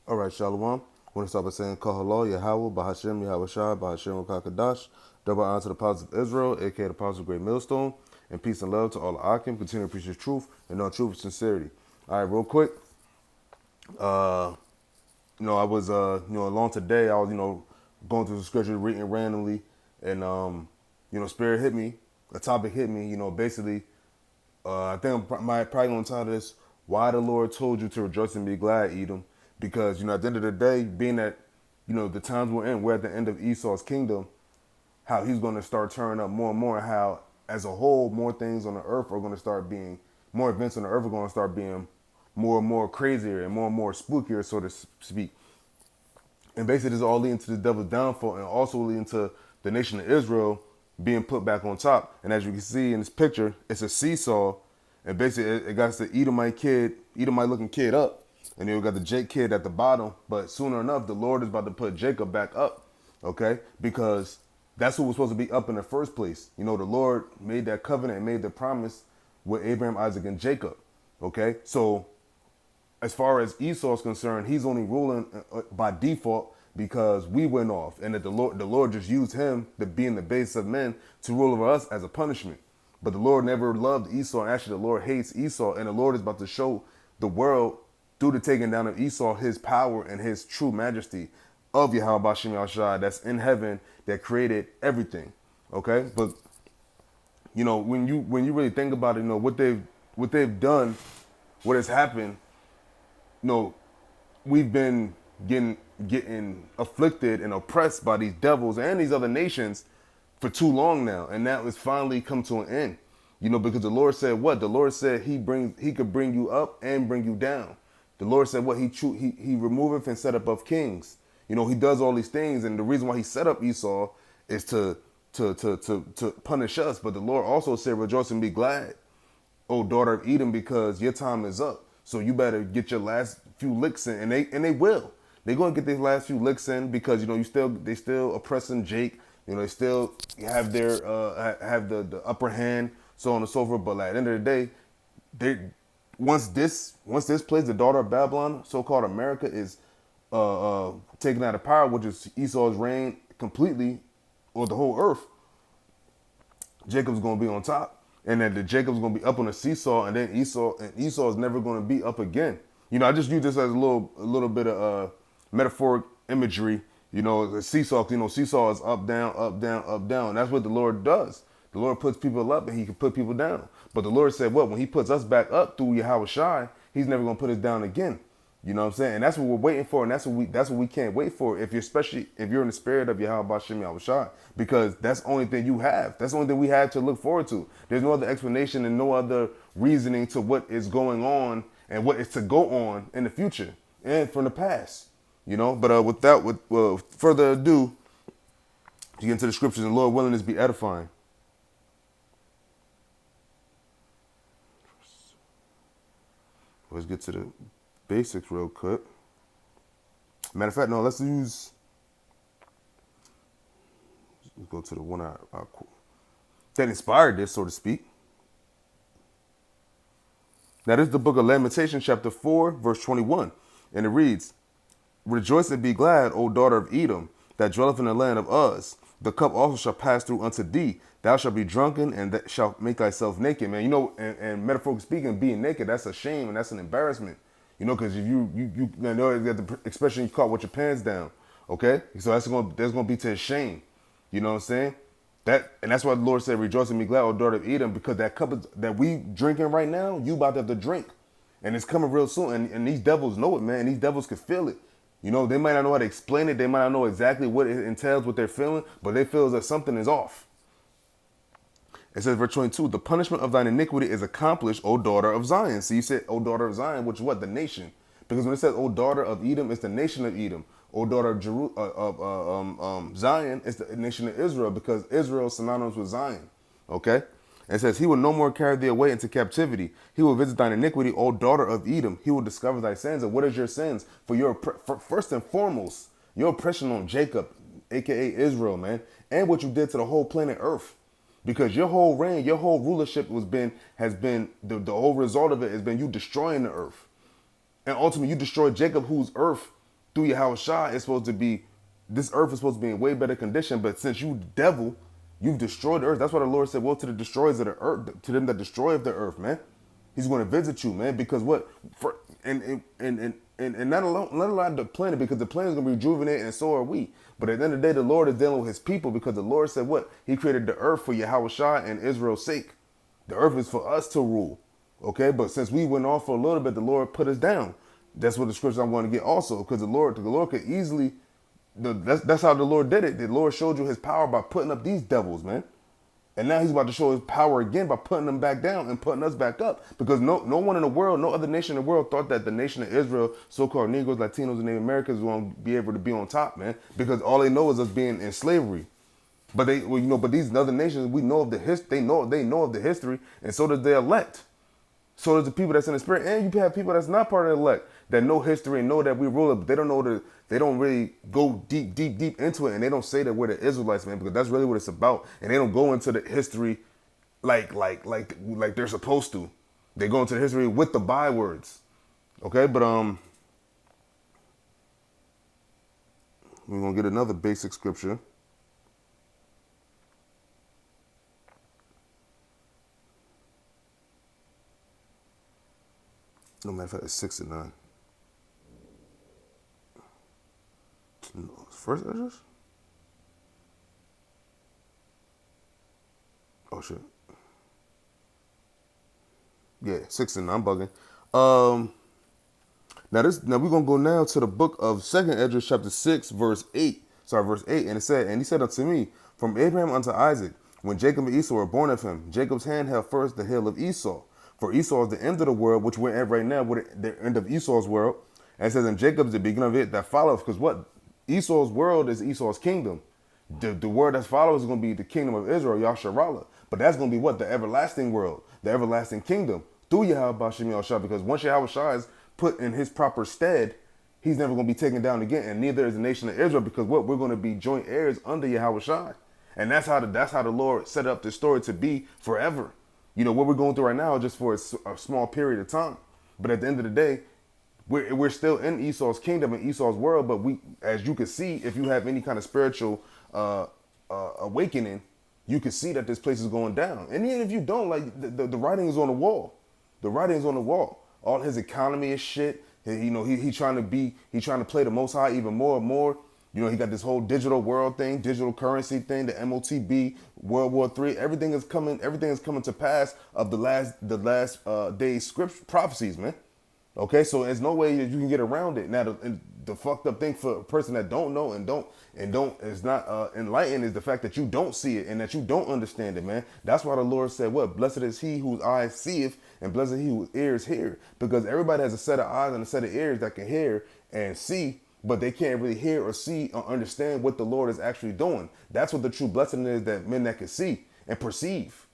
All right, Shalom. I want to start by saying Kahalo, Yahawah, Bahashem, Yahawah Bahashem, Rakakadash. Double honor to the apostles of Israel, aka the apostles of Great Millstone, and peace and love to all the Akim. Continue to preach the truth and know truth with sincerity. All right, real quick. I was, along today. I was, going through the scripture, reading randomly, and, Spirit hit me. A topic hit me, basically. I think I'm probably going to title this, Why the Lord Told You to Rejoice and Be Glad, Edom. Because, at the end of the day, being that, the times we're at the end of Esau's kingdom, how he's going to start turning up more and more, and how, as a whole, more things on the earth are going to start being, more events on the earth are going to start being more and more crazier and more spookier, so to speak. And basically, this is all leading to the devil's downfall and also leading to the nation of Israel being put back on top. And as you can see in this picture, it's a seesaw. And basically, it got the Edomite looking kid up. And then we got the Jake kid at the bottom. But sooner enough, the Lord is about to put Jacob back up. Okay? Because that's who was supposed to be up in the first place. The Lord made that covenant and made the promise with Abraham, Isaac, and Jacob. Okay? So as far as Esau is concerned, he's only ruling by default because we went off, and that the Lord just used him to be in the base of men to rule over us as a punishment. But the Lord never loved Esau, and actually the Lord hates Esau, and the Lord is about to show the world through the taking down of Esau his power and his true majesty of Yahawah Bashem Yahushua that's in heaven that created everything. Okay, but when you really think about it, what they've done, what has happened. We've been getting afflicted and oppressed by these devils and these other nations for too long now, and that has finally come to an end. Because the Lord said what? The Lord said He could bring you up and bring you down. The Lord said what? He removeth and set up of kings. He does all these things, and the reason why He set up Esau is to punish us. But the Lord also said, "Rejoice and be glad, O daughter of Edom, because your time is up. So you better get your last few licks in," and they will. They're gonna get these last few licks in because they still oppressing Jake. They still have have the upper hand, so on and so forth. But like, at the end of the day, they once this place, the daughter of Babylon, so-called America, is taken out of power, which is Esau's reign completely, or the whole earth. Jacob's gonna be on top, and then the Jacob's gonna be up on the seesaw, and then Esau is never gonna be up again. I just use this as a little bit of metaphoric imagery. The seesaw. Seesaw is up, down, up, down, up, down. That's what the Lord does. The Lord puts people up, and He can put people down. But the Lord said, "What? When He puts us back up through Yahawah Shai, He's never gonna put us down again." You know what I'm saying? And that's what we're waiting for, and that's what we can't wait for. Especially if you're in the spirit of Yahawah Bashem Yahushua, because that's the only thing you have. That's the only thing we have to look forward to. There's no other explanation and no other reasoning to what is going on and what is to go on in the future and from the past. With further ado, to get into the scriptures, and Lord willing, this be edifying. Let's get to the basics real quick. Matter of fact, no, let's go to the one that inspired this, so to speak. Now, this is the book of Lamentations, chapter 4, verse 21. And it reads, "Rejoice and be glad, O daughter of Edom, that dwelleth in the land of Uz. The cup also shall pass through unto thee. Thou shalt be drunken, and that shalt make thyself naked." Man, and metaphorically speaking, being naked, that's a shame and that's an embarrassment. Because if you know the expression, you caught with your pants down. Okay? So that's gonna be to his shame. You know what I'm saying? And that's why the Lord said, "Rejoice and be glad, O daughter of Edom," because that cup that we drinking right now, you about to have to drink. And it's coming real soon. And these devils know it, man. And these devils can feel it. They might not know how to explain it. They might not know exactly what it entails, what they're feeling, but they feel that something is off. It says, verse 22, "The punishment of thine iniquity is accomplished, O daughter of Zion." So you said, "O daughter of Zion," which is what? The nation. Because when it says, "O daughter of Edom," it's the nation of Edom. "O daughter of Zion," it's the nation of Israel, because Israel is synonymous with Zion. Okay? It says, "He will no more carry thee away into captivity. He will visit thine iniquity, O daughter of Edom. He will discover thy sins." And what is your sins? First and foremost, your oppression on Jacob, aka Israel, man, and what you did to the whole planet Earth. Because your whole reign, your whole rulership has been the whole result of it has been you destroying the earth. And ultimately you destroyed Jacob, whose earth through Yahawah, it's supposed to be, this earth is supposed to be in way better condition. But since you devil, you've destroyed the earth. That's why the Lord said, "Woe to the destroyers of the earth, to them that destroy the earth, man." He's going to visit you, man, because what for and not alone, not allowed the planet, because the planet is going to rejuvenate, and so are we. But at the end of the day, the Lord is dealing with His people, because the Lord said what He created the earth for Yahawah and Israel's sake. The earth is for us to rule, okay? But since we went off for a little bit, the Lord put us down. That's what the scripture I'm going to get also, because the Lord could easily. That's how the Lord did it. The Lord showed you His power by putting up these devils, man. And now He's about to show His power again by putting them back down and putting us back up. Because no one in the world, no other nation in the world thought that the nation of Israel, so-called Negroes, Latinos, and Native Americans were going to be able to be on top, man. Because all they know is us being in slavery. But but these other nations, we know of the history. They know of the history, and so does the elect. So does the people that's in the spirit, and you have people that's not part of the elect that know history and know that we rule it, but they don't know they don't really go deep into it, and they don't say that we're the Israelites, man, because that's really what it's about. And they don't go into the history like they're supposed to. They go into the history with the bywords. Okay, but we're gonna get another basic scripture. No matter of fact, it's 6 and 9. No, first address? Oh shit. Yeah, 6 and 9. I'm bugging. Now we're gonna go now to the book of Second Esdras, chapter 6, verse 8. Verse 8, and it said, "And he said unto me, from Abraham unto Isaac, when Jacob and Esau were born of him, Jacob's hand held first the hill of Esau. For Esau is the end of the world, which we're at right now, with the end of Esau's world. And it says, and Jacob is the beginning of it that follows." Because what? Esau's world is Esau's kingdom. The word that follows is going to be the kingdom of Israel, Yasharallah. But that's going to be what? The everlasting world, the everlasting kingdom, through Yahawah Shem Yahushua. Because once Yahawah is put in His proper stead, He's never going to be taken down again. And neither is the nation of Israel, because what? We're going to be joint heirs under Yahawah. And that's how the Lord set up this story to be forever. You know, what we're going through right now is just for a small period of time. But at the end of the day, we're still in Esau's kingdom and Esau's world. But we, as you can see, if you have any kind of spiritual awakening, you can see that this place is going down. And even if you don't, like, the writing is on the wall. The writing is on the wall. All his economy is shit. He's trying to play the Most High even more and more. You know, he got this whole digital world thing, digital currency thing, the MOTB, World War III. Everything is coming to pass of the last days script prophecies, man. Okay, so there's no way that you can get around it. Now, the fucked up thing for a person that don't know and is not enlightened is the fact that you don't see it and that you don't understand it, man. That's why the Lord said, "What? Blessed is he whose eyes seeth, and blessed is he whose ears hear." Because everybody has a set of eyes and a set of ears that can hear and see, but they can't really hear or see or understand what the Lord is actually doing. That's what the true blessing is, that men that can see and perceive.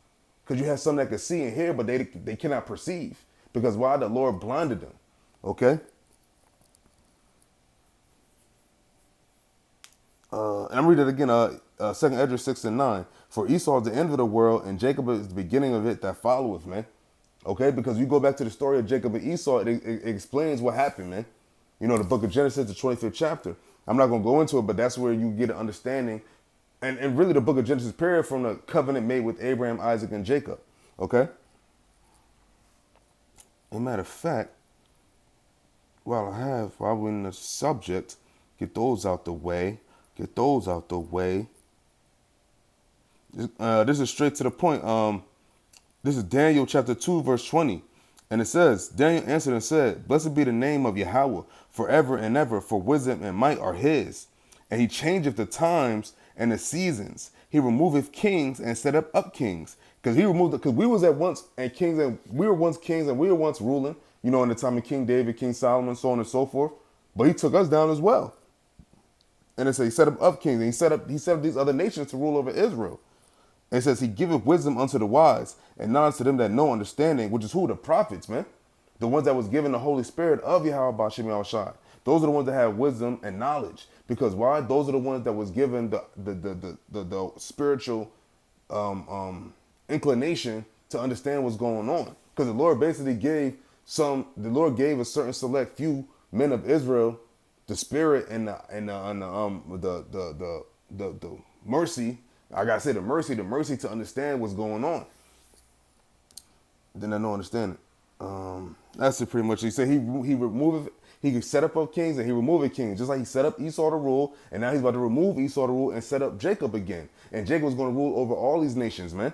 Because you have some that can see and hear, but they cannot perceive. Because why? The Lord blinded them. Okay? And I'm reading it again, 2 Esdras 6 and 9. "For Esau is the end of the world, and Jacob is the beginning of it that followeth," man. Okay? Because you go back to the story of Jacob and Esau, it explains what happened, man. You know, the book of Genesis, the 25th chapter. I'm not going to go into it, but that's where you get an understanding. And really the book of Genesis, period, from the covenant made with Abraham, Isaac, and Jacob. Okay? As a matter of fact, while we're in the subject, get those out the way. This is straight to the point. This is Daniel chapter 2, verse 20. And it says, "Daniel answered and said, Blessed be the name of Yahawah forever and ever, for wisdom and might are his. And he changeth the times and the seasons. He removeth kings and set up kings." Because we was at once and kings, and we were once kings and we were once ruling, you know, in the time of King David, King Solomon, so on and so forth. But he took us down as well. And it says he set up kings, and he set up these other nations to rule over Israel. And it says he giveth wisdom unto the wise and knowledge to them that know understanding, which is who? The prophets, man. The ones that was given the Holy Spirit of Yahawah Shem Yahushua. Those are the ones that have wisdom and knowledge. Because why? Those are the ones that was given the spiritual inclination to understand what's going on. Because the Lord basically gave a certain select few men of Israel the spirit and the mercy. I gotta say the mercy to understand what's going on. Then I don't understand it. That's it pretty much. He said he removed. He could set up kings and he removed kings, just like he set up Esau to rule, and now he's about to remove Esau to rule and set up Jacob again. And Jacob's going to rule over all these nations, man,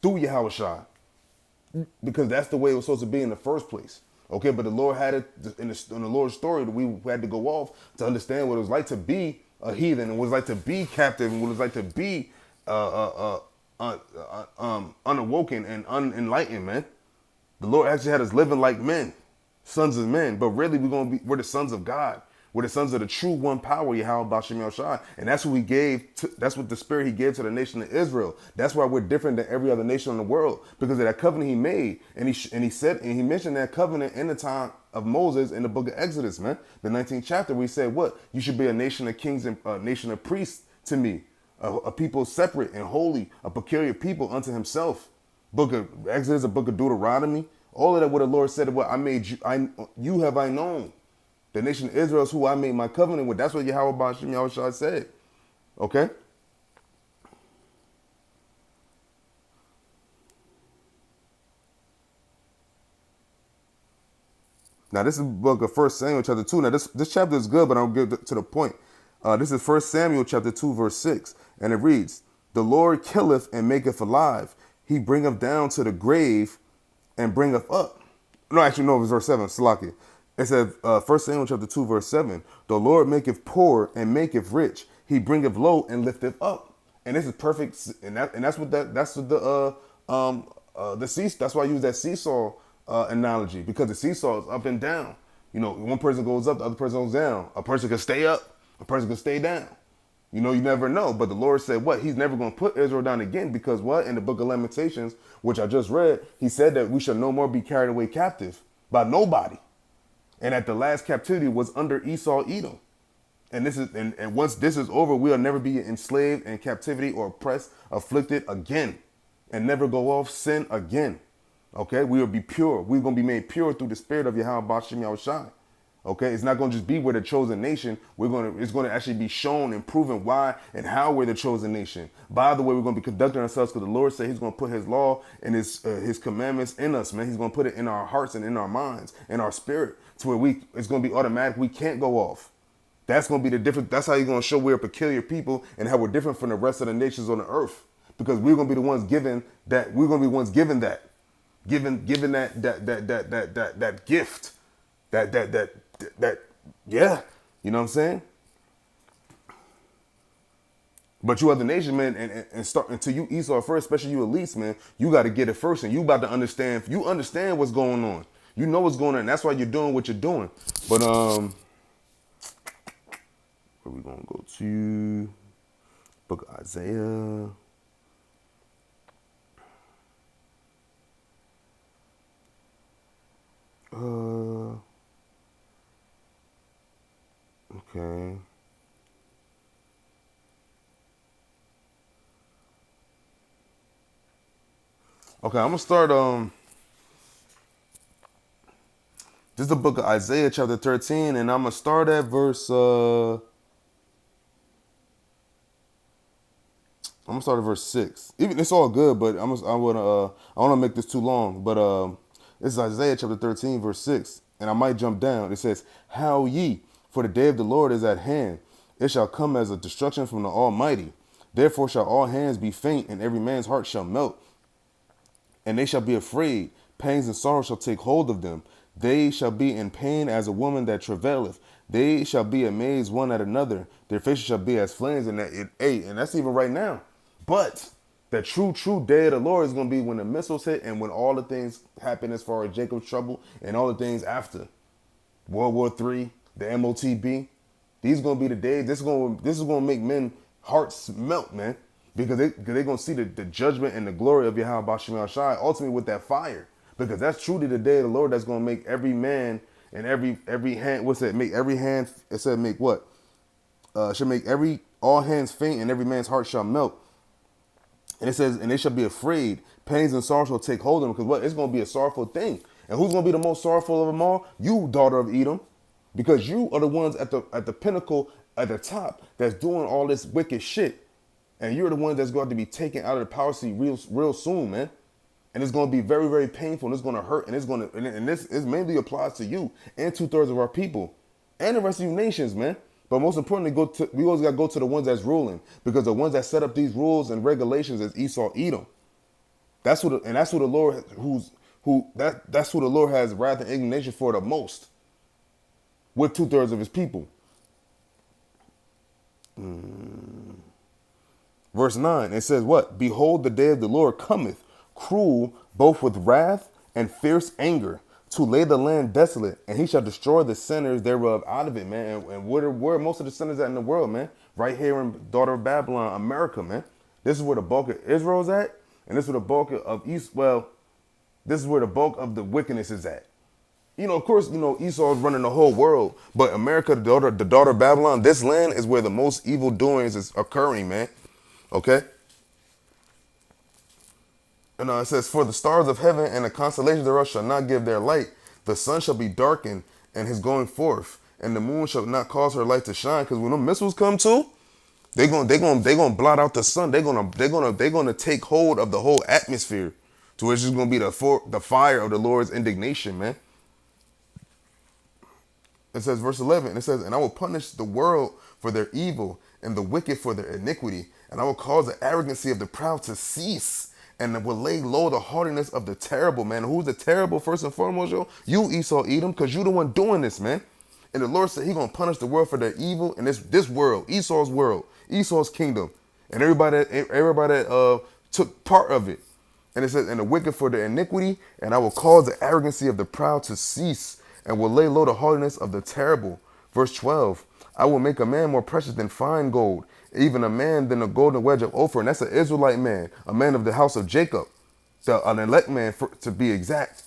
through Yahawah, because that's the way it was supposed to be in the first place. Okay, but the Lord had it in the Lord's story that we had to go off to understand what it was like to be a heathen and what it was like to be captive and what it was like to be unawoken and unenlightened, man. The Lord actually had us living like men, sons of men, but really we're the sons of God. We're the sons of the true one power, Yahawah Bashem Yahushua. And that's what that's what the spirit he gave to the nation of Israel. That's why we're different than every other nation in the world, because of that covenant he made. And he mentioned that covenant in the time of Moses in the book of Exodus, man. The 19th chapter, where he said, what? You should be a nation of kings and a nation of priests to me, a people separate and holy, a peculiar people unto himself. Book of Exodus, a book of Deuteronomy, all of that, what the Lord said, what I made you have I known. The nation of Israel is who I made my covenant with. That's what Yahawah Bashem Yahushua said. Okay? Now, this is the book of 1 Samuel chapter 2. Now, this chapter is good, but I'll get to the point. This is 1 Samuel chapter 2, verse 6. And it reads, the Lord killeth and maketh alive. He bringeth down to the grave and bringeth up. No, actually, no, it was verse 7. Salaki. It said, 1 Samuel chapter 2, verse 7. The Lord maketh poor and maketh rich. He bringeth low and lifteth up. And this is perfect. And that's what that's why I use that seesaw analogy, because the seesaw is up and down. You know, one person goes up, the other person goes down. A person can stay up, a person can stay down. You know, you never know. But the Lord said what? He's never going to put Israel down again, because what? In the book of Lamentations, which I just read, he said that we shall no more be carried away captive by nobody. And that the last captivity was under Esau, Edom. And this is and once this is over, we'll never be enslaved in captivity or oppressed, afflicted again, and never go off sin again. Okay, we will be pure. We're going to be made pure through the spirit of Yahawah Bashem Yahushua. Okay, it's not going to just be we're the chosen nation. It's going to actually be shown and proven why and how we're the chosen nation. By the way, we're going to be conducting ourselves, because the Lord said he's going to put his law and his commandments in us, man. He's going to put it in our hearts and in our minds, in our spirit, to where it's going to be automatic. We can't go off. That's going to be the difference. That's how you're going to show we're a peculiar people and how we're different from the rest of the nations on the earth, because we're going to be the ones given that. We're going to be the ones given that, given that gift, that yeah, you know what I'm saying? But you other nation, man, and start until you Esau first, especially you elites, man, you got to get it first, and you about to understand. You understand what's going on. You know what's going on. And that's why you're doing what you're doing. But where we gonna go to? Book of Isaiah. Okay. Okay, I'm gonna start this is the book of Isaiah chapter 13, and I'm gonna start at verse I'm gonna start at verse 6. Even it's all good, but I wanna make this too long. But this is Isaiah chapter 13, verse 6. And I might jump down. It says, Howl ye, for the day of the Lord is at hand. It shall come as a destruction from the Almighty. Therefore shall all hands be faint, and every man's heart shall melt. And they shall be afraid. Pangs and sorrow shall take hold of them. They shall be in pain as a woman that travaileth. They shall be amazed one at another. Their faces shall be as flames. And that's even right now. But the true day of the Lord is going to be when the missiles hit and when all the things happen as far as Jacob's trouble and all the things after. World War III, the MOTB. These are going to be the days. This is going to make men hearts melt, man. Because they're going to see the judgment and the glory of Yahawah Bashem Yahushua ultimately with that fire. Because that's truly the day of the Lord that's going to make every man and every hand, what's that? Make every hand, it said make what? Should make all hands faint and every man's heart shall melt. And it says, and they shall be afraid. Pains and sorrow shall take hold of them. Because what? It's going to be a sorrowful thing. And who's going to be the most sorrowful of them all? You, daughter of Edom. because you are the ones at the pinnacle, at the top, that's doing all this wicked shit, and you're the ones that's going to be taken out of the power seat real soon, man. And it's going to be very, very painful, and it's going to hurt, and it's going to, and this is mainly applies to you and 2/3 of our people, and the rest of you nations, man. But most importantly, we always got to go to the ones that's ruling, because the ones that set up these rules and regulations is Esau, Edom. That's who the Lord that's who the Lord has wrath and indignation for the most, with 2/3 of his people. Verse 9, it says what? Behold, the day of the Lord cometh, cruel, both with wrath and fierce anger, to lay the land desolate, and he shall destroy the sinners thereof out of it, man. And where are most of the sinners at in the world, man? Right here in daughter of Babylon, America, man. This is where the bulk of Israel's at, and this is where the bulk of this is where the bulk of the wickedness is at. Of course, Esau is running the whole world, but America, the daughter of Babylon, this land is where the most evil doings is occurring, man. Okay? And it says, for the stars of heaven and the constellations thereof shall not give their light. The sun shall be darkened and his going forth, and the moon shall not cause her light to shine. Because when the missiles come too, they're gonna blot out the sun. They're gonna take hold of the whole atmosphere, to where it's just gonna be the fire of the Lord's indignation, man. It says, verse 11, it says, and I will punish the world for their evil and the wicked for their iniquity, and I will cause the arrogancy of the proud to cease, and will lay low the haughtiness of the terrible, man. Who's the terrible first and foremost, yo? You, Esau, Edom, because you the one doing this, man. And the Lord said he gonna punish the world for their evil, and this world, Esau's kingdom, and everybody that took part of it. And it says, and the wicked for their iniquity, and I will cause the arrogancy of the proud to cease, and will lay low the haughtiness of the terrible. Verse 12, I will make a man more precious than fine gold, even a man than a golden wedge of Ophir. And that's an Israelite man, a man of the house of Jacob, an elect man to be exact.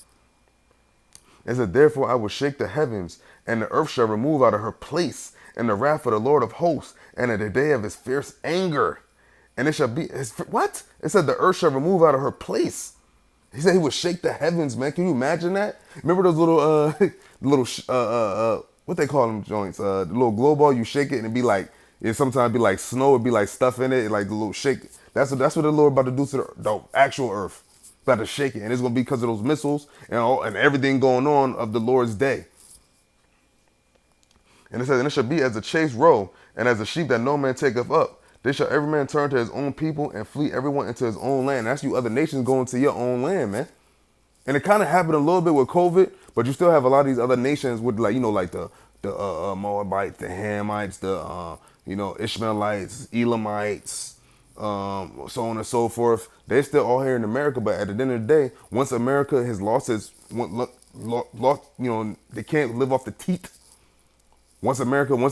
It said, therefore I will shake the heavens, and the earth shall remove out of her place, in the wrath of the Lord of hosts, and in the day of his fierce anger. And it shall be, what? It said the earth shall remove out of her place. He said he would shake the heavens, man. Can you imagine that? Remember those what they call them joints? The little glow ball, you shake it and it be like, it sometimes be like snow, it be like stuff in it, like the little shake. That's what the Lord about to do to the actual earth. About to shake it. And it's going to be because of those missiles and everything going on of the Lord's day. And it says, and it shall be as a chased roe, and as a sheep that no man taketh up. They shall every man turn to his own people, and flee everyone into his own land. That's you other nations going to your own land, man. And it kind of happened a little bit with COVID, but you still have a lot of these other nations with like the Moabites, the Hamites, the Ishmaelites, Elamites, so on and so forth. They're still all here in America, but at the end of the day, once America has lost they can't live off the teat. Once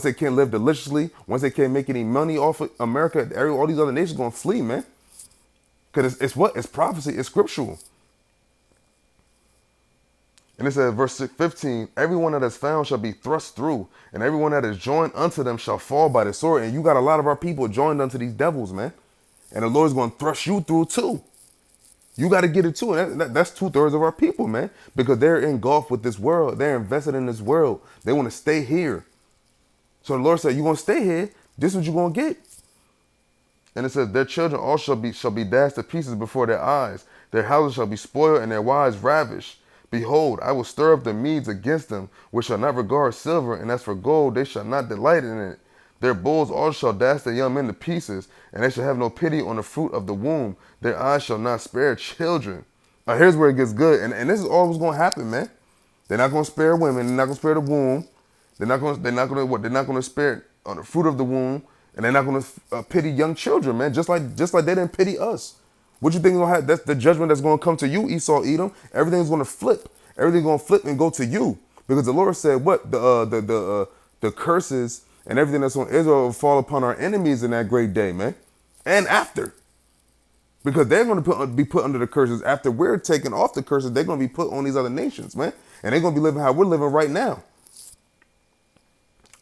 they can't live deliciously, once they can't make any money off of America, all these other nations gonna flee, man. Because it's prophecy, it's scriptural. And it says, verse 15, everyone that is found shall be thrust through, and everyone that is joined unto them shall fall by the sword. And you got a lot of our people joined unto these devils, man. And the Lord's gonna thrust you through too. You got to get it too. And that's 2/3 of our people, man. Because they're engulfed with this world. They're invested in this world. They want to stay here. So the Lord said, you want to stay here, this is what you're going to get. And it says, their children all shall be dashed to pieces before their eyes. Their houses shall be spoiled and their wives ravished. Behold, I will stir up the Medes against them, which shall not regard silver, and as for gold, they shall not delight in it. Their bulls all shall dash their young men to pieces, and they shall have no pity on the fruit of the womb. Their eyes shall not spare children. Now here's where it gets good, and this is always going to happen, man. They're not going to spare women. They're not going to spare the womb. They're not going to spare on the fruit of the womb, and they're not going to pity young children, man. Just like they didn't pity us. What you think is going to happen? That's the judgment that's going to come to you, Esau, Edom. Everything's going to flip. Everything's going to flip and go to you, because the Lord said, "What the curses and everything that's on Israel will fall upon our enemies in that great day, man, and after." Because they're going to be put under the curses after we're taking off the curses. They're going to be put on these other nations, man, and they're going to be living how we're living right now.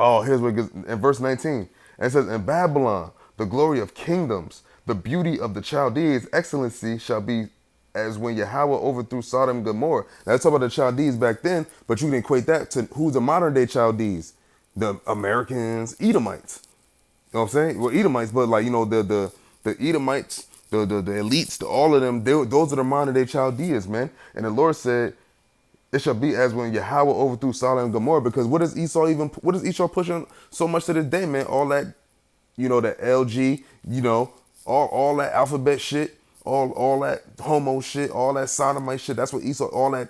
Oh, here's what it gets in verse 19. It says, in Babylon, the glory of kingdoms, the beauty of the Chaldees, excellency shall be as when Yahawah overthrew Sodom and Gomorrah. Now, let's talk about the Chaldees back then, but you can equate that to who's the modern day Chaldees? The Americans, Edomites. You know what I'm saying? Well, Edomites, but like, the Edomites, the elites, all of them, those are the modern day Chaldeans, man. And the Lord said, it shall be as when Yahawah overthrew Sodom and Gomorrah. Because what is Esau pushing so much to this day, man? All that, that LG, all that alphabet shit, all that homo shit, all that sodomite shit. That's what Esau, all that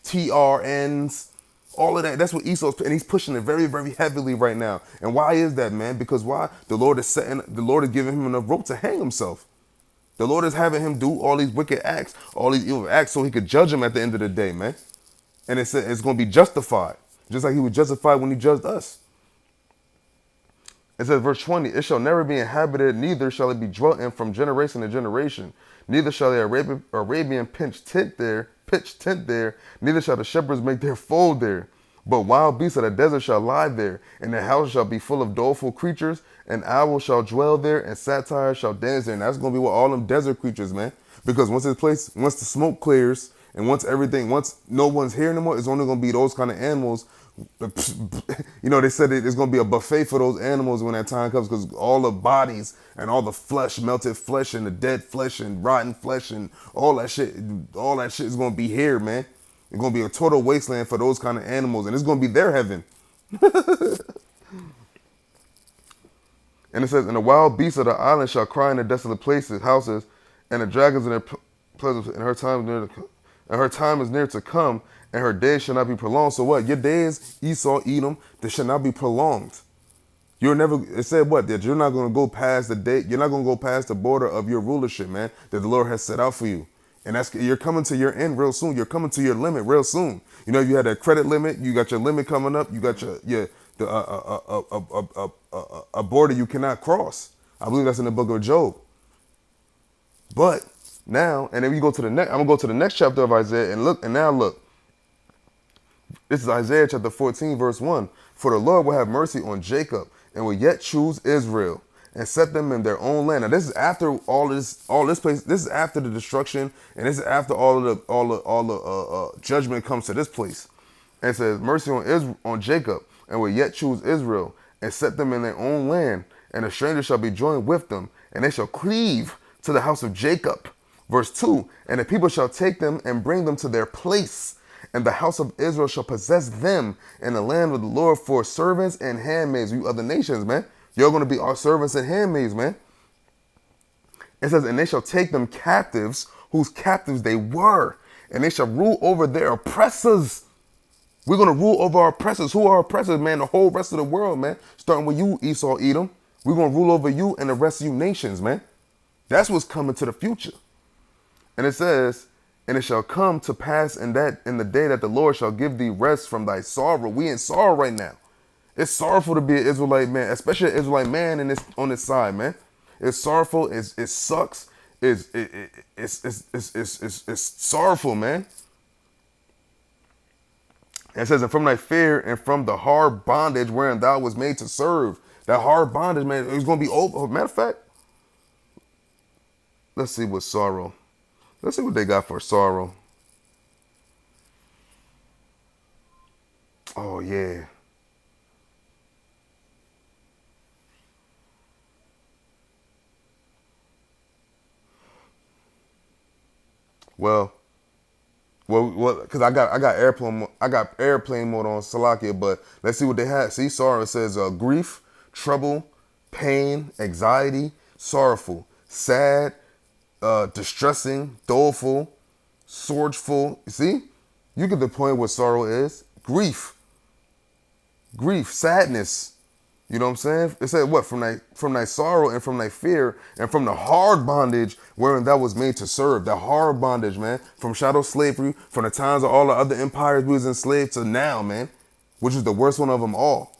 TRNs, all of that. That's what Esau's, and he's pushing it very, very heavily right now. And why is that, man? Because why? The Lord is giving him enough rope to hang himself. The Lord is having him do all these wicked acts, all these evil acts, so he could judge him at the end of the day, man. And it's going to be justified, just like he was justified when he judged us. It says, verse 20, it shall never be inhabited, neither shall it be dwelt in from generation to generation. Neither shall the Arabian pitch tent there, neither shall the shepherds make their fold there. But wild beasts of the desert shall lie there, and the house shall be full of doleful creatures, and owls shall dwell there, and satyrs shall dance there. And that's going to be what all them desert creatures, man. Because once the smoke clears, and once no one's here anymore, it's only going to be those kind of animals. They said it's going to be a buffet for those animals when that time comes, because all the bodies and all the flesh, melted flesh and the dead flesh and rotten flesh and all that shit is going to be here, man. It's going to be a total wasteland for those kind of animals, and it's going to be their heaven. And it says, and the wild beasts of the island shall cry in the desolate places, houses, and the dragons in their pleasures, and her time is near to come, and her days shall not be prolonged. So what? Your days, Esau, Edom, they shall not be prolonged. It said what? That you're not going to go past the date. You're not going to go past the border of your rulership, man, that the Lord has set out for you. And you're coming to your end real soon. You're coming to your limit real soon. You had a credit limit. You got your limit coming up. You got a border you cannot cross. I believe that's in the book of Job. But now, and then we go to the next. I'm gonna go to the next chapter of Isaiah and look. And now look. This is Isaiah chapter 14, verse 1. For the Lord will have mercy on Jacob and will yet choose Israel and set them in their own land. Now this is after all this place. This is after the destruction, and this is after all the judgment comes to this place. And it says, mercy on Jacob and will yet choose Israel and set them in their own land. And a stranger shall be joined with them, and they shall cleave to the house of Jacob. Verse 2, and the people shall take them and bring them to their place. And the house of Israel shall possess them in the land of the Lord for servants and handmaids. You other nations, man. You're going to be our servants and handmaids, man. It says, and they shall take them captives, whose captives they were. And they shall rule over their oppressors. We're going to rule over our oppressors. Who are our oppressors, man? The whole rest of the world, man. Starting with you, Esau, Edom. We're going to rule over you and the rest of you nations, man. That's what's coming to the future. And it says, and it shall come to pass in the day that the Lord shall give thee rest from thy sorrow. We in sorrow right now. It's sorrowful to be an Israelite man, especially an Israelite man on this side, man. It's sorrowful. It sucks. It's sorrowful, man. It says, and from thy fear and from the hard bondage wherein thou was made to serve. That hard bondage, man, it's going to be over. Matter of fact, let's see what sorrow. Let's see what they got for sorrow. Oh, yeah. Well, because I got airplane mode on Salakia, but let's see what they had. See, sorrow, it says grief, trouble, pain, anxiety, sorrowful, sad, distressing, doleful, sorrowful. You see, you get the point what sorrow is. Grief, sadness. You know what I'm saying? It said what? From thy sorrow and from thy fear and from the hard bondage wherein thou was made to serve. That hard bondage, man. From shadow slavery, from the times of all the other empires we was enslaved to now, man. Which is the worst one of them all.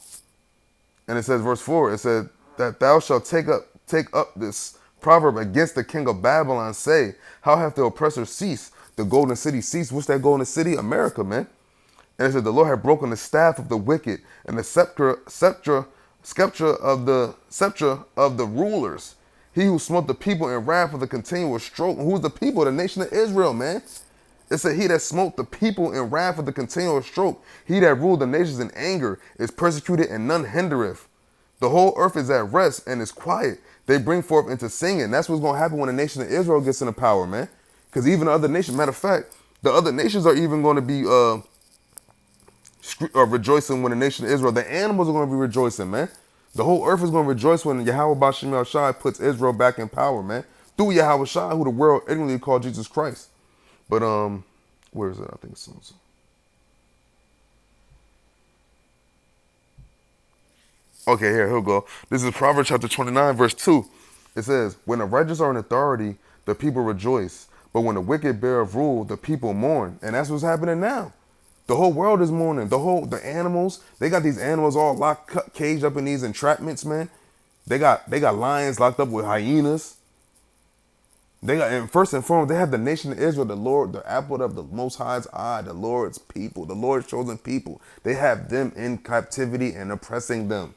And it says, verse 4, it said, that thou shalt take up this proverb against the king of Babylon, say, how hath the oppressor ceased? The golden city ceased. What's that golden city? America, man. And it said, the Lord had broken the staff of the wicked and the scepter of the rulers. He who smote the people in wrath with a continual stroke. Who's the people? The nation of Israel, man. It said, he that smote the people in wrath with a continual stroke. He that ruled the nations in anger is persecuted and none hindereth. The whole earth is at rest and is quiet. They bring forth into singing. That's what's going to happen when the nation of Israel gets into power, man. Because even the other nations, matter of fact, the other nations are even going to be rejoicing when the nation of Israel, the animals are going to be rejoicing, man. The whole earth is going to rejoice when Yahawah Bashim Shai puts Israel back in power, man. Through Yahawah Shai, who the world ignorantly called Jesus Christ. But where is it? I think it's okay, here we go. This is Proverbs chapter 29, verse 2. It says, when the righteous are in authority, the people rejoice. But when the wicked bear of rule, the people mourn. And that's what's happening now. The whole world is mourning. The animals, they got these animals all locked, caged up in these entrapments, man. They got lions locked up with hyenas. And first and foremost, they have the nation of Israel, the Lord, the apple of the Most High's eye, the Lord's people, the Lord's chosen people. They have them in captivity and oppressing them.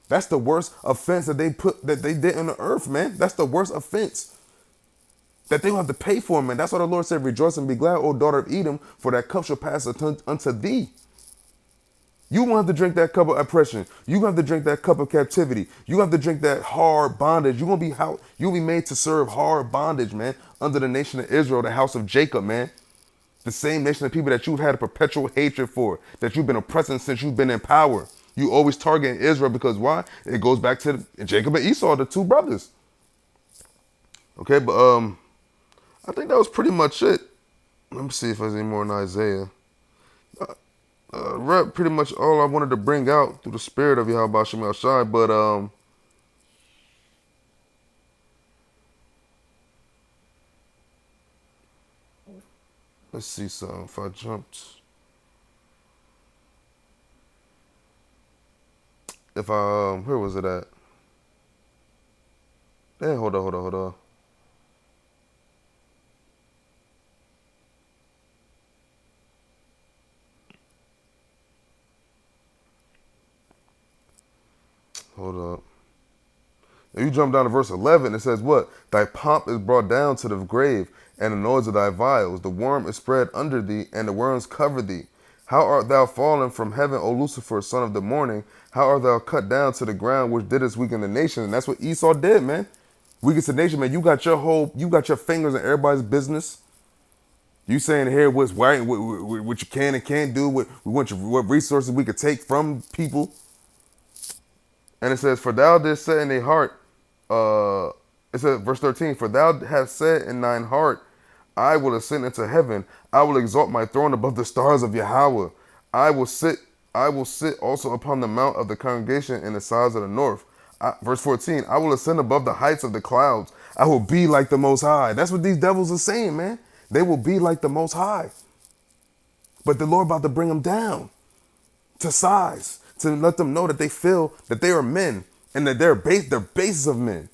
That's the worst offense that they did on the earth, man. That's the worst offense that they don't have to pay for, man. That's why the Lord said, rejoice and be glad, O daughter of Edom, for that cup shall pass unto thee. You won't have to drink that cup of oppression. You have to drink that cup of captivity. You have to drink that hard bondage. You'll be made to serve hard bondage, man, under the nation of Israel, the house of Jacob, man. The same nation of people that you've had a perpetual hatred for, that you've been oppressing since you've been in power. You always target Israel because why? It goes back to Jacob and Esau, the two brothers. Okay, but I think that was pretty much it. Let me see if there's any more in Isaiah. Pretty much all I wanted to bring out through the spirit of Yahawah Shem Shai, but let's see something. If I jumped, where was it at? Hey, hold on. Hold up. If you jump down to verse 11, it says what? Thy pomp is brought down to the grave, and the noise of thy vials. The worm is spread under thee, and the worms cover thee. How art thou fallen from heaven, O Lucifer, son of the morning? How art thou cut down to the ground, which didst weaken the nation? And that's what Esau did, man. Weakens the nation, man. You got your fingers in everybody's business. You saying here what's right, what you can and can't do, what resources we could take from people. And it says, for thou didst say in thy heart, it says, verse 13, for thou hast said in thine heart, I will ascend into heaven. I will exalt my throne above the stars of Yahawah. I will sit also upon the mount of the congregation in the sides of the north. Verse 14, I will ascend above the heights of the clouds. I will be like the Most High. That's what these devils are saying, man. They will be like the Most High. But the Lord about to bring them down to size, to let them know that they feel that they are men and that they're bases of men.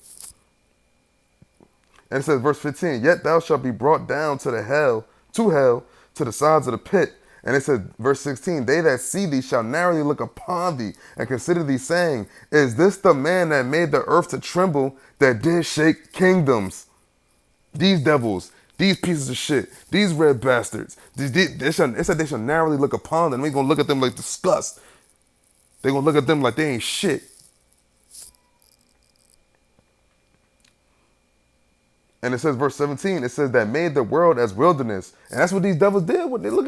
And it says, verse 15, yet thou shalt be brought down to hell, to the sides of the pit. And it says, verse 16, they that see thee shall narrowly look upon thee and consider thee, saying, is this the man that made the earth to tremble, that did shake kingdoms? These devils, these pieces of shit, these red bastards, it said they shall narrowly look upon them. They're going to look at them like disgust. They're going to look at them like they ain't shit. And it says, verse 17, it says that made the world as wilderness. And that's what these devils did. When they look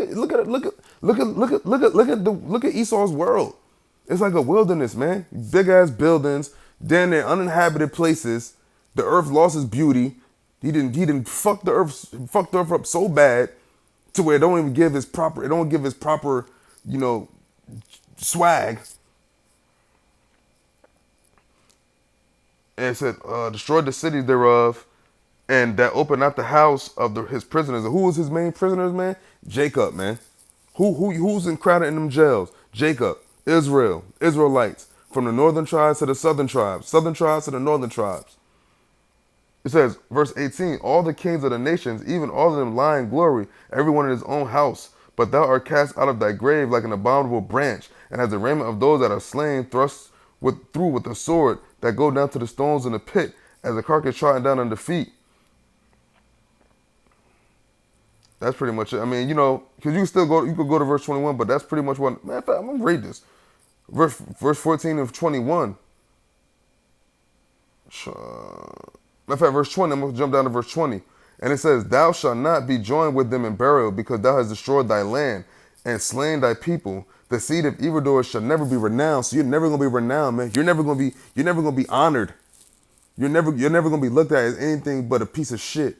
at Esau's world. It's like a wilderness, man. Big ass buildings, down there, uninhabited places. The earth lost its beauty. He didn't fuck the earth up so bad to where it don't give his proper, swag. And it said, destroyed the cities thereof, and that opened not the house of his prisoners. And who was his main prisoners, man? Jacob, man. Who's crowded in them jails? Jacob, Israel, Israelites, from the northern tribes to the southern tribes to the northern tribes. It says, verse 18, all the kings of the nations, even all of them lie in glory, everyone in his own house. But thou art cast out of thy grave like an abominable branch, and as the raiment of those that are slain, thrust through with the sword, that go down to the stones in the pit, as a carcass trodden down under feet. That's pretty much it. I mean, because you could go to verse 21, but that's pretty much what. Matter of fact, I'm gonna read this. Verse 14 of 21. Matter of fact, verse 20. I'm gonna jump down to verse 20, and it says, "Thou shalt not be joined with them in burial, because thou hast destroyed thy land and slain thy people. The seed of evildoers shall never be renowned." So you're never gonna be renowned, man. You're never gonna be honored. You're never gonna be looked at as anything but a piece of shit.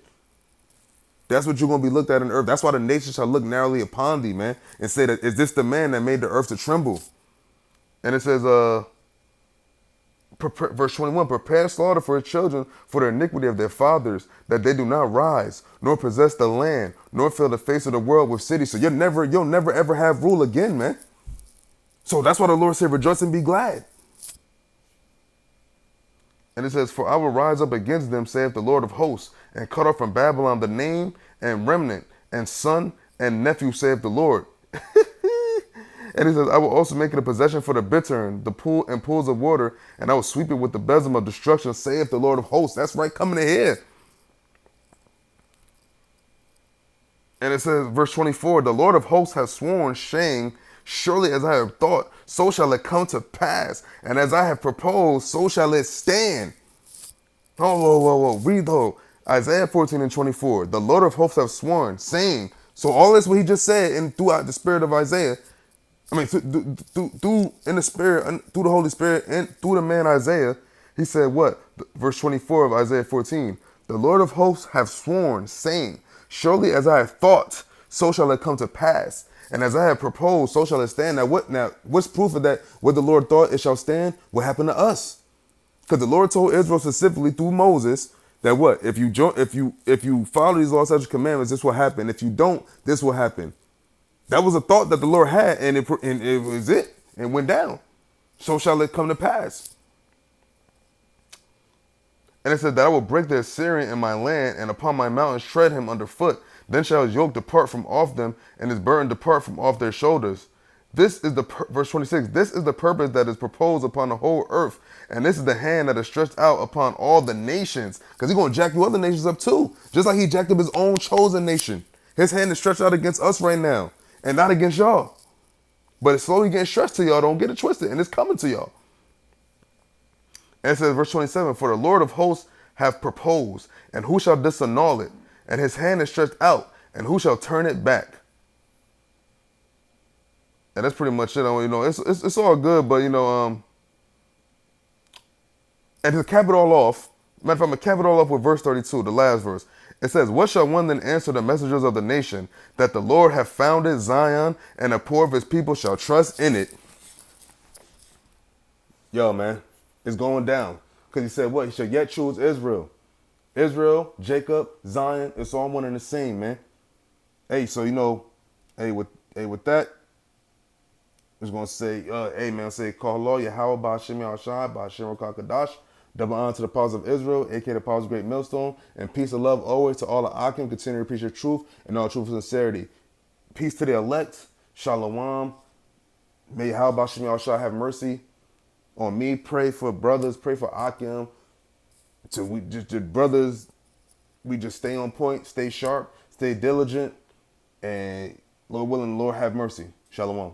That's what you're going to be looked at in the earth. That's why the nations shall look narrowly upon thee, man, and say that, is this the man that made the earth to tremble? And it says, verse 21, "Prepare slaughter for his children for the iniquity of their fathers, that they do not rise, nor possess the land, nor fill the face of the world with cities." So you'll never ever have rule again, man. So that's why the Lord said, rejoice and be glad. And it says, "For I will rise up against them, saith the Lord of hosts, and cut off from Babylon the name and remnant, and son and nephew, saith the Lord." And he says, "I will also make it a possession for the bittern, the pool and pools of water, and I will sweep it with the besom of destruction, saith the Lord of hosts." That's right, coming in here. And it says, verse 24, "The Lord of hosts has sworn, saying, surely as I have thought, so shall it come to pass. And as I have proposed, so shall it stand." Oh, whoa. Read though. Isaiah 14 and 24. "The Lord of hosts have sworn, saying." So all this what he just said, and throughout the spirit of Isaiah, through in the spirit, through the Holy Spirit, and through the man Isaiah, he said what? Verse 24 of Isaiah 14. "The Lord of hosts have sworn, saying, surely as I have thought, so shall it come to pass. And as I have proposed, so shall it stand." Now, what's proof of that? What the Lord thought, it shall stand. What happened to us? Because the Lord told Israel specifically through Moses that what? If you follow these laws, statutes, commandments, this will happen. If you don't, this will happen. That was a thought that the Lord had, and it was it. It went down. So shall it come to pass. And it said that I will break the Assyrian in my land, and upon my mountains tread him underfoot. Then shall his yoke depart from off them, and his burden depart from off their shoulders. This is verse 26. "This is the purpose that is proposed upon the whole earth, and this is the hand that is stretched out upon all the nations." Because he's going to jack you other nations up too, just like he jacked up his own chosen nation. His hand is stretched out against us right now, and not against y'all. But it's slowly getting stretched to y'all. Don't get it twisted, and it's coming to y'all. And it says, verse 27, "For the Lord of hosts hath proposed, and who shall disannul it? And his hand is stretched out, and who shall turn it back?" And that's pretty much it. It's all good, but and to cap it all off, matter of fact, I'm gonna cap it all off with verse 32, the last verse. It says, "What shall one then answer the messengers of the nation, that the Lord hath founded Zion, and the poor of his people shall trust in it?" Yo, man, it's going down. Because he said what? He shall yet choose Israel. Israel, Jacob, Zion, it's all one and the same, man. Hey, so with that, I was gonna say, hey man, say call law, Yahawah, Ba'ashem Yahushai, Ba'ashem Rokakadash. Double honor to the powers of Israel, aka the powers of Great Millstone, and peace and love always to all the Akim. Continue to preach your truth and all truth and sincerity. Peace to the elect. Shalom. May Yahawah Ba'ashem Yahushai have mercy on me. Pray for brothers. Pray for Akim. Brothers, we just stay on point, stay sharp, stay diligent, and Lord willing, Lord have mercy. Shalom.